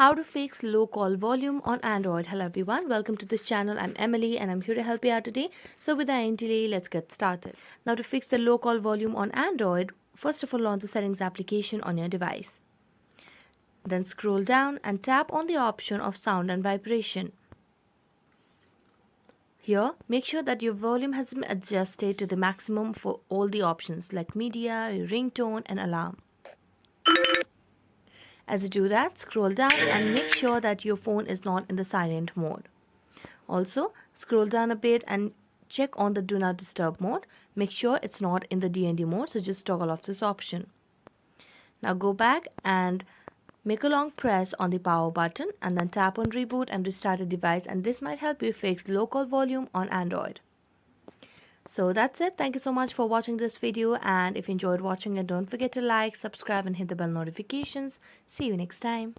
How to fix low call volume on Android. Hello everyone, welcome to this channel. I'm Emily and I'm here to help you out today. So without any delay, let's get started. Now to fix the low call volume on Android, first of all launch the settings application on your device. Then scroll down and tap on the option of sound and vibration. Here, make sure that your volume has been adjusted to the maximum for all the options like media, ringtone and alarm. As you do that, scroll down and make sure that your phone is not in the silent mode. Also, scroll down a bit and check on the do not disturb mode. Make sure it's not in the DND mode, so just toggle off this option. Now go back and make a long press on the power button and then tap on reboot and restart the device, and this might help you fix local volume on Android. So that's it. Thank you so much for watching this video, and if you enjoyed watching it, don't forget to like, subscribe and hit the bell notifications. See you next time.